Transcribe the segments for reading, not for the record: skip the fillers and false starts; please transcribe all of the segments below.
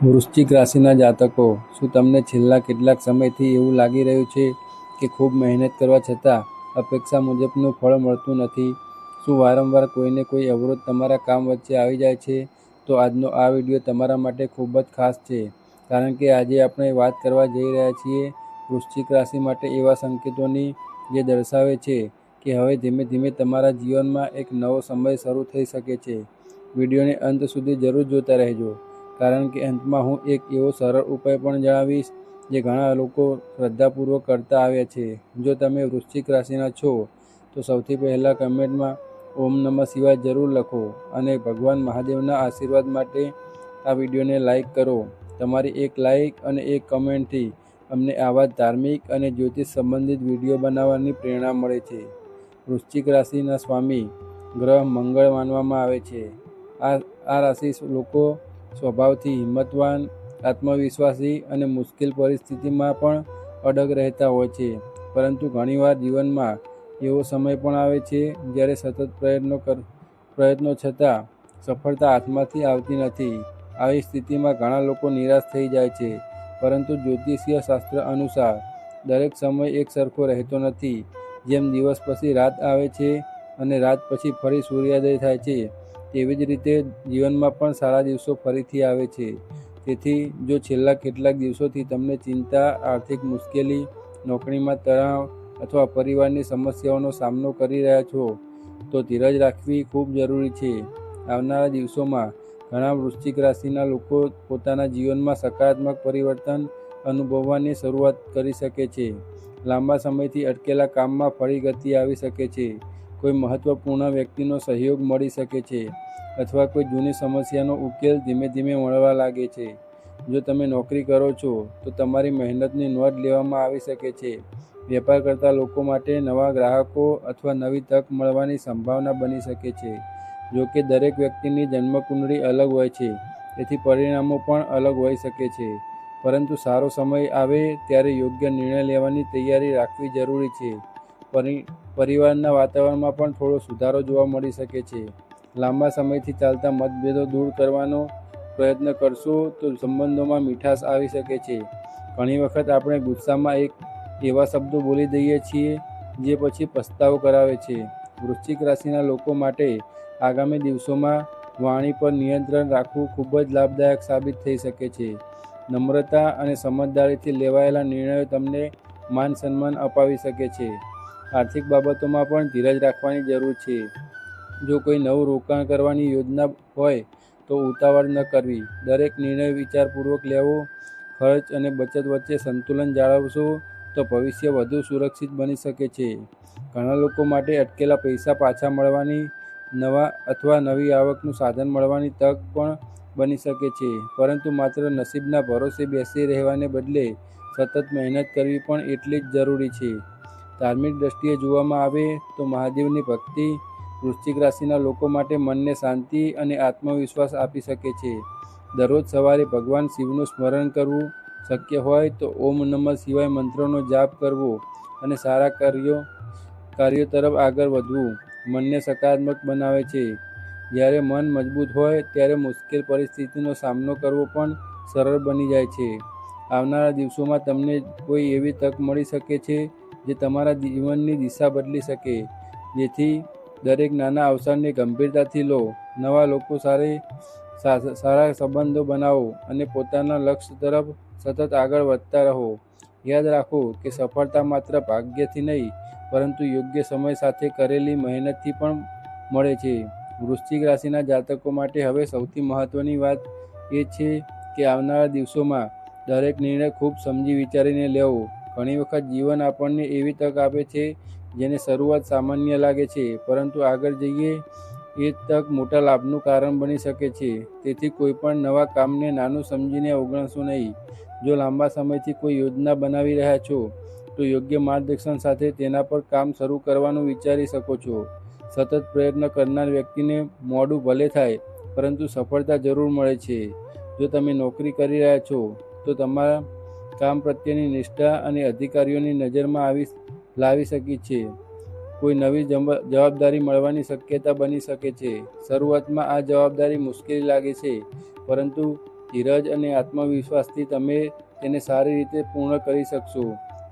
વૃશ્ચિક રાશિના જાતકો, શું તમને છેલ્લા કેટલાક સમયથી એવું લાગી રહ્યું છે કે ખૂબ મહેનત કરવા છતાં અપેક્ષા મુજબનું ફળ મળતું નથી? શું વારંવાર કોઈને કોઈ અવરોધ તમારા કામ વચ્ચે આવી જાય છે? તો આજનો આ વિડીયો તમારા માટે ખૂબ જ ખાસ છે, કારણ કે આજે આપણે વાત કરવા જઈ રહ્યા છીએ વૃશ્ચિક રાશિ માટે એવા સંકેતોની જે દર્શાવે છે કે હવે ધીમે ધીમે તમારા જીવનમાં એક નવો સમય શરૂ થઈ શકે છે. વિડીયોને અંત સુધી જરૂર જોતા રહેજો, કારણ કે અંતમાં હું એક એવો સરળ ઉપાય પણ જણાવીશ જે ઘણા લોકો શ્રદ્ધાપૂર્વક કરતા આવ્યા છે. જો તમે વૃશ્ચિક રાશિના છો તો સૌથી પહેલાં કમેન્ટમાં ઓમ નમઃ શિવાય જરૂર લખો અને ભગવાન મહાદેવના આશીર્વાદ માટે આ વિડીયોને લાઈક કરો. તમારી એક લાઈક અને એક કમેન્ટથી અમને આવા ધાર્મિક અને જ્યોતિષ સંબંધિત વિડીયો બનાવવાની પ્રેરણા મળે છે. વૃશ્ચિક રાશિના સ્વામી ગ્રહ મંગળ માનવામાં આવે છે. આ રાશિ લોકો સ્વભાવથી હિંમતવાન, આત્મવિશ્વાસી અને મુશ્કેલ પરિસ્થિતિમાં પણ અડગ રહેતા હોય છે. પરંતુ ઘણીવાર જીવનમાં એવો સમય પણ આવે છે જ્યારે સતત પ્રયત્નો છતાં સફળતા હાથમાંથી આવતી નથી. આવી સ્થિતિમાં ઘણા લોકો નિરાશ થઈ જાય છે, પરંતુ જ્યોતિષીય શાસ્ત્ર અનુસાર દરેક સમય એક સરખો રહેતો નથી. જેમ દિવસ પછી રાત આવે છે અને રાત પછી ફરી સૂર્યોદય થાય છે, તેવી જ રીતે જીવનમાં પણ સારા દિવસો ફરીથી આવે છે. તેથી જો છેલ્લા કેટલાક દિવસોથી તમને ચિંતા, આર્થિક મુશ્કેલી, નોકરીમાં તણાવ અથવા પરિવારની સમસ્યાઓનો સામનો કરી રહ્યા છો, તો ધીરજ રાખવી ખૂબ જરૂરી છે. આવનારા દિવસોમાં ઘણા વૃશ્ચિક રાશિના લોકો પોતાના જીવનમાં સકારાત્મક પરિવર્તન અનુભવવાની શરૂઆત કરી શકે છે. લાંબા સમયથી અટકેલા કામમાં ફરી ગતિ આવી શકે છે. કોઈ મહત્વપૂર્ણ વ્યક્તિનો સહયોગ મળી શકે છે અથવા કોઈ જૂની સમસ્યાનો ઉકેલ ધીમે ધીમે મળવા લાગે છે. જો તમે નોકરી કરો છો તો તમારી મહેનતની નોંધ લેવામાં આવી શકે છે. વેપાર કરતા લોકો માટે નવા ગ્રાહકો અથવા નવી તક મળવાની સંભાવના બની શકે છે. જો કે દરેક વ્યક્તિની જન્મકુંડળી અલગ હોય છે, તેથી પરિણામો પણ અલગ હોઈ શકે છે. પરંતુ સારો સમય આવે ત્યારે યોગ્ય નિર્ણય લેવાની તૈયારી રાખવી જરૂરી છે. પરિવારના વાતાવરણમાં પણ થોડો સુધારો જોવા મળી શકે છે. લાંબા સમયથી ચાલતા મતભેદો દૂર કરવાનો પ્રયત્ન કરશો તો સંબંધોમાં મીઠાશ આવી શકે છે. ઘણી વખત આપણે ગુસ્સામાં એવા શબ્દો બોલી દઈએ છીએ જે પછી પસ્તાવો કરાવે છે. વૃશ્ચિક રાશિના લોકો માટે આગામી દિવસોમાં વાણી પર નિયંત્રણ રાખવું ખૂબ જ લાભદાયક સાબિત થઈ શકે છે. નમ્રતા અને સમજદારીથી લેવાયેલા નિર્ણયો તમને માન સન્માન અપાવી શકે છે. આર્થિક બાબતોમાં પણ ધીરજ રાખવાની જરૂર છે. જો કોઈ નવું રોકાણ કરવાની યોજના હોય તો ઉતાવળ ન કરવી. દરેક નિર્ણય વિચારપૂર્વક લેવો. ખર્ચ અને બચત વચ્ચે સંતુલન જાળવશો તો ભવિષ્ય વધુ સુરક્ષિત બની શકે છે. ઘણા લોકો માટે અટકેલા પૈસા પાછા મળવાની, નવા અથવા નવી આવકનું સાધન મળવાની તક પણ બની શકે છે. પરંતુ માત્ર નસીબના ભરોસે બેસી રહેવાને બદલે સતત મહેનત કરવી પણ એટલી જ જરૂરી છે. ધાર્મિક દ્રષ્ટિએ જોવામાં આવે તો મહાદેવની ભક્તિ વૃશ્ચિક રાશિના લોકો માટે મનને શાંતિ અને આત્મવિશ્વાસ આપી શકે છે. દરરોજ સવારે ભગવાન શિવનું સ્મરણ કરવું, શક્ય હોય તો ઓમ નમઃ શિવાય મંત્રનો જાપ કરવો અને સારા કાર્યો તરફ આગળ વધવું મનને સકારાત્મક બનાવે છે. જ્યારે મન મજબૂત હોય ત્યારે મુશ્કેલ પરિસ્થિતિનો સામનો કરવો પણ સરળ બની જાય છે. આવનારા દિવસોમાં તમને કોઈ એવી તક મળી શકે છે જે તમારા જીવનની દિશા બદલી શકે. જેથી દરેક નાના અવસરને ગંભીરતાથી લો. નવા લોકો સારા સંબંધો બનાવો અને પોતાના લક્ષ્ય તરફ સતત આગળ વધતા રહો. યાદ રાખો કે સફળતા માત્ર ભાગ્યથી નહીં, પરંતુ યોગ્ય સમય સાથે કરેલી મહેનતથી પણ મળે છે. વૃશ્ચિક રાશિના જાતકો માટે હવે સૌથી મહત્વની વાત એ છે કે આવનારા દિવસોમાં દરેક નિર્ણય ખૂબ સમજી વિચારીને લેવો. ઘણી વખત જીવન આપણને એવી તક આપે છે જેની શરૂઆત સામાન્ય લાગે છે, પરંતુ આગળ જઈએ એ તક મોટા લાભનું કારણ બની શકે છે. તેથી કોઈપણ નવા કામને નાનું સમજીને અવગણશો નહીં. જો લાંબા સમયથી કોઈ યોજના બનાવી રહ્યા છો તો યોગ્ય માર્ગદર્શન સાથે તેના પર કામ શરૂ કરવાનું વિચારી શકો છો. સતત પ્રયત્ન કરનાર વ્યક્તિને મોડું ભલે થાય, પરંતુ સફળતા જરૂર મળે છે. જો તમે નોકરી કરી રહ્યા છો તો તમારા કામ પ્રત્યેની નિષ્ઠા અને અધિકારીઓની નજરમાં લાવી શકે છે. કોઈ નવી જવાબદારી મળવાની શક્યતા બની શકે છે. શરૂઆતમાં આ જવાબદારી મુશ્કેલ લાગે છે, પરંતુ ધીરજ અને આત્મવિશ્વાસથી તમે તેને સારી રીતે પૂર્ણ કરી શકશો.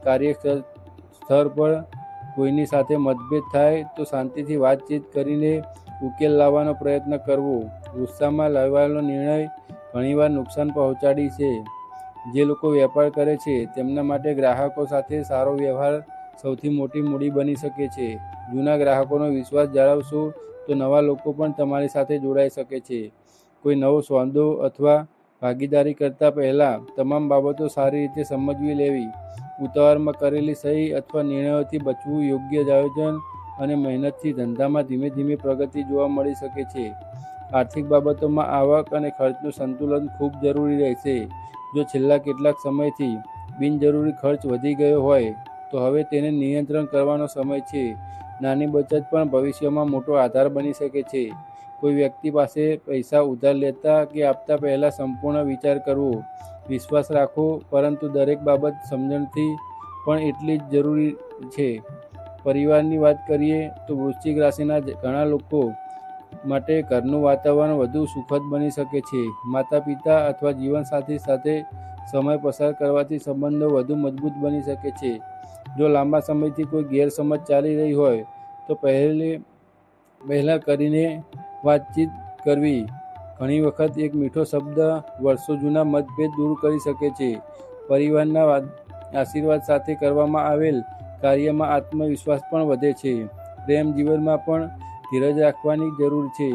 કાર્યસ્થળ પર કોઈની સાથે મતભેદ થાય તો શાંતિથી વાતચીત કરીને ઉકેલ લાવવાનો પ્રયત્ન કરવો. ગુસ્સામાં લેવાયેલો નિર્ણય ઘણીવાર નુકસાન પહોંચાડી છે. જે લોકો વેપાર કરે છે તેમના માટે ગ્રાહકો સાથે સારો વ્યવહાર સૌથી મોટી મૂડી બની શકે છે. જૂના ગ્રાહકોનો વિશ્વાસ જાળવશો તો નવા લોકો પણ તમારી સાથે જોડાઈ શકે છે. કોઈ નવો સોદો અથવા ભાગીદારી કરતા પહેલાં તમામ બાબતો સારી રીતે સમજવી લેવી. ઉતાવળમાં કરેલી સહી અથવા નિર્ણયોથી બચવું. યોગ્ય આયોજન અને મહેનતથી ધંધામાં ધીમે ધીમે પ્રગતિ જોવા મળી શકે છે. આર્થિક બાબતોમાં આવક અને ખર્ચનું સંતુલન ખૂબ જરૂરી રહેશે. જો છેલ્લા કેટલાક સમયથી બિનજરૂરી ખર્ચ વધી ગયો હોય તો હવે તેને નિયંત્રણ કરવાનો સમય છે. નાની બચત પણ ભવિષ્યમાં મોટો આધાર બની શકે છે. કોઈ વ્યક્તિ પાસે પૈસા ઉધાર લેતા કે આપતા પહેલાં સંપૂર્ણ વિચાર કરવો. વિશ્વાસ રાખો, પરંતુ દરેક બાબત સમજણથી પણ એટલી જ જરૂરી છે. પરિવારની વાત કરીએ તો વૃશ્ચિક રાશિના ઘણા લોકો માટે ઘરનું વાતાવરણ વધુ સુખદ બની શકે છે. માતા-પિતા અથવા જીવનસાથી સાથે સમય પસાર કરવાથી સંબંધો વધુ મજબૂત બની શકે છે. જો લાંબા સમયથી કોઈ ગેરસમજ ચાલી રહી હોય તો પહેલાં કરીને વાતચીત કરવી. ઘણી વખત એક મીઠો શબ્દ વર્ષો જૂના મતભેદ દૂર કરી શકે છે. પરિવારના આશીર્વાદ સાથે કરવામાં આવેલ કાર્યમાં આત્મવિશ્વાસ પણ વધે છે. પ્રેમ જીવનમાં પણ ધીરજ રાખવાની જરૂર છે.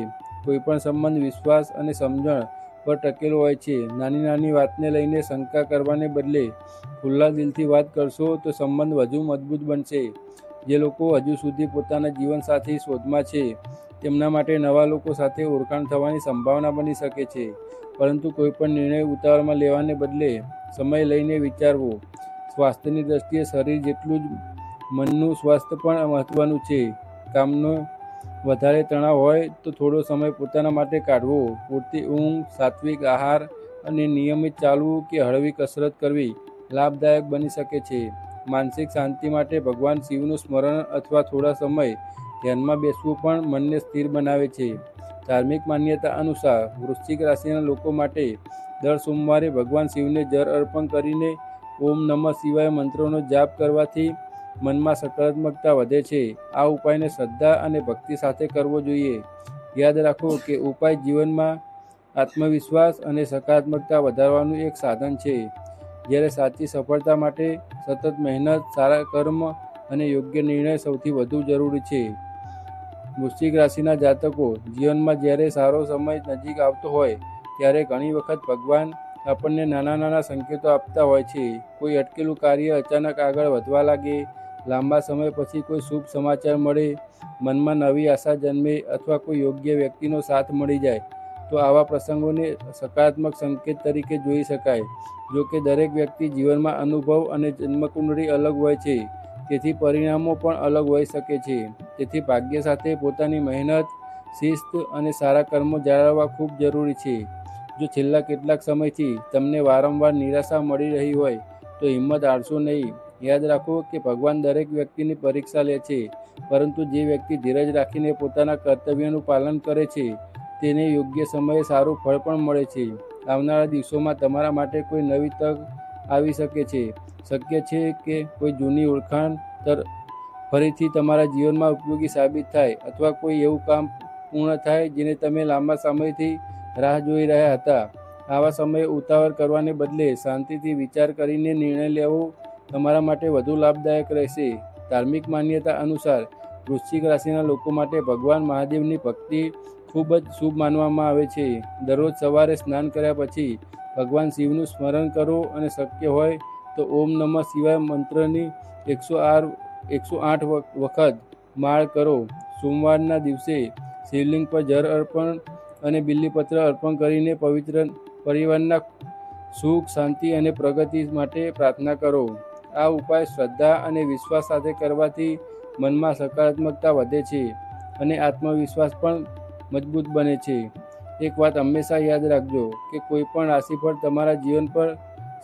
કોઈપણ સંબંધ વિશ્વાસ અને સમજણ પર ટકેલો હોય છે. નાની નાની વાતને લઈને શંકા કરવાને બદલે ખુલ્લા દિલથી વાત કરશો તો સંબંધ વધુ મજબૂત બનશે. જે લોકો હજુ સુધી પોતાના જીવનસાથી શોધમાં છે તેમના માટે નવા લોકો સાથે ઓળખાણ થવાની સંભાવના બની શકે છે. પરંતુ કોઈપણ નિર્ણય ઉતાવળમાં લેવાને બદલે સમય લઈને વિચારવો. સ્વાસ્થ્યની દ્રષ્ટિએ શરીર જેટલું જ મનનું સ્વાસ્થ્ય પણ મહત્વનું છે. કામનો વધારે તણાવ હોય તો થોડો સમય પોતાના માટે કાઢવો. પૂરતી ઊંઘ, સાત્વિક આહાર અને નિયમિત ચાલવું કે હળવી કસરત કરવી લાભદાયક બની શકે છે. માનસિક શાંતિ માટે ભગવાન શિવનું સ્મરણ અથવા થોડા સમય ધ્યાનમાં બેસવું પણ મનને સ્થિર બનાવે છે. ધાર્મિક માન્યતા અનુસાર વૃશ્ચિક રાશિના લોકો માટે દર સોમવારે ભગવાન શિવને જળ અર્પણ કરીને ઓમ નમઃ શિવાય મંત્રનો જાપ કરવાથી મનમાં સકારાત્મકતા વધે છે. આ ઉપાયને શ્રદ્ધા અને ભક્તિ સાથે કરવો જોઈએ. યાદ રાખો કે ઉપાય જીવનમાં આત્મવિશ્વાસ અને સકારાત્મકતા વધારવાનું એક સાધન છે. જ્યારે સાચી સફળતા માટે સતત મહેનત, સારા કર્મ અને યોગ્ય નિર્ણય સૌથી વધુ જરૂરી છે. વૃશ્ચિક રાશિના જાતકો જીવનમાં જ્યારે સારો સમય નજીક આવતો હોય ત્યારે ઘણી વખત ભગવાન આપણને નાના નાના સંકેતો આપતા હોય છે. કોઈ અટકેલું કાર્ય અચાનક આગળ વધવા લાગે, લાંબા સમય પછી કોઈ શુભ સમાચાર મળે, મનમાં નવી આશા જન્મે અથવા કોઈ યોગ્ય વ્યક્તિનો સાથ મળી જાય તો આવા પ્રસંગોને સકારાત્મક સંકેત તરીકે જોઈ શકાય. જો કે દરેક વ્યક્તિ જીવનમાં અનુભવ અને જન્મકુંડળી અલગ હોય છે, તેથી પરિણામો પણ અલગ હોઈ શકે છે. તેથી ભાગ્ય સાથે પોતાની મહેનત, શિસ્ત અને સારા કર્મો જાળવવા ખૂબ જરૂરી છે. જો છેલ્લા કેટલાક સમયથી તમને વારંવાર નિરાશા મળી રહી હોય તો હિંમત હારશો નહીં. યાદ રાખો કે ભગવાન દરેક વ્યક્તિની પરીક્ષા લે છે, પરંતુ જે વ્યક્તિ ધીરજ રાખીને પોતાના કર્તવ્યનું પાલન કરે છે તેને યોગ્ય સમયે સારું ફળ પણ મળે છે. આવનારા દિવસોમાં તમારા માટે કોઈ નવી તક આવી શકે છે. શક્ય છે કે કોઈ જૂની ઓળખાણ ફરીથી તમારા જીવનમાં ઉપયોગી સાબિત થાય અથવા કોઈ એવું કામ પૂર્ણ થાય જેને તમે લાંબા સમયથી રાહ જોઈ રહ્યા હતા. આવા સમયે ઉતાવળ કરવાને બદલે શાંતિથી વિચાર કરીને નિર્ણય લેવો તમારા માટે વધુ લાભદાયક રહેશે. ધાર્મિક માન્યતા અનુસાર વૃશ્ચિક રાશિના લોકો માટે ભગવાન મહાદેવની ભક્તિ ખૂબ જ શુભ માનવામાં આવે છે. દરરોજ સવારે સ્નાન કર્યા પછી ભગવાન શિવનું સ્મરણ કરો અને શક્ય હોય તો ઓમ નમઃ શિવાય મંત્રની 108 વખત માળ કરો. સોમવારના દિવસે શિવલિંગ પર જળ અર્પણ અને બિલ્વપત્ર અર્પણ કરીને પરિવારના સુખ, શાંતિ અને પ્રગતિ માટે પ્રાર્થના કરો. આ ઉપાય શ્રદ્ધા અને વિશ્વાસ સાથે કરવાથી મનમાં સકારાત્મકતા વધે છે અને આત્મવિશ્વાસ પણ મજબૂત બને છે. એક વાત હંમેશા યાદ રાખજો કે કોઈ પણ રાશિફળ તમારા જીવન પર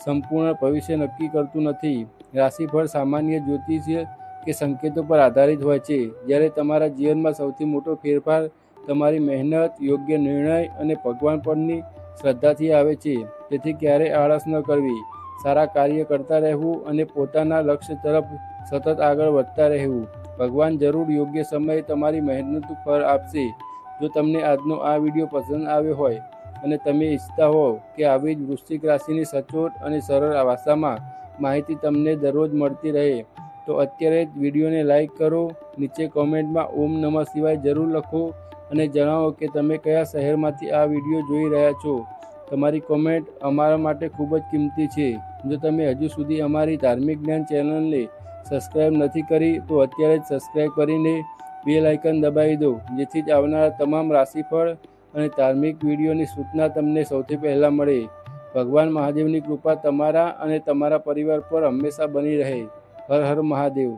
સંપૂર્ણ ભવિષ્ય નક્કી કરતું નથી. રાશિફળ સામાન્ય જ્યોતિષીય કે સંકેતો પર આધારિત હોય છે, જ્યારે તમારા જીવનમાં સૌથી મોટો ફેરફાર તમારી મહેનત, યોગ્ય નિર્ણય અને ભગવાન પરની શ્રદ્ધાથી આવે છે. તેથી ક્યારેય આળસ ન કરવી, સારા કાર્ય કરતા રહેવું અને પોતાના લક્ષ્ય તરફ સતત આગળ વધતા રહેવું. ભગવાન જરૂર યોગ્ય સમયે તમારી મહેનતનું ફળ આપશે. જો તમને આજનો આ વિડીયો પસંદ આવ્યો હોય અને તમે ઈચ્છતા હો કે આવી જ વૃશ્ચિક રાશિની સચોટ અને સરળ ભાષામાં માહિતી તમને દરરોજ મળતી રહે, તો અત્યારે જ વિડીયોને લાઈક કરો, નીચે કોમેન્ટમાં ઓમ નમઃ શિવાય જરૂર લખો અને જણાવો કે તમે કયા શહેરમાંથી આ વિડીયો જોઈ રહ્યા છો. તમારી કોમેન્ટ અમારા માટે ખૂબ જ કિંમતી છે. જો તમે હજુ સુધી અમારી ધાર્મિક જ્ઞાન ચેનલને સબસ્ક્રાઈબ નથી કરી તો અત્યારે જ સબસ્ક્રાઈબ કરીને બેલ આઇકન દબાવી દો, જેથી જ આવનારા તમામ રાશિફળ અને ધાર્મિક વિડીયોની સૂચના તમને સૌથી પહેલાં મળે. ભગવાન મહાદેવની કૃપા તમારા અને તમારા પરિવાર પર હંમેશા બની રહે. હર હર મહાદેવ.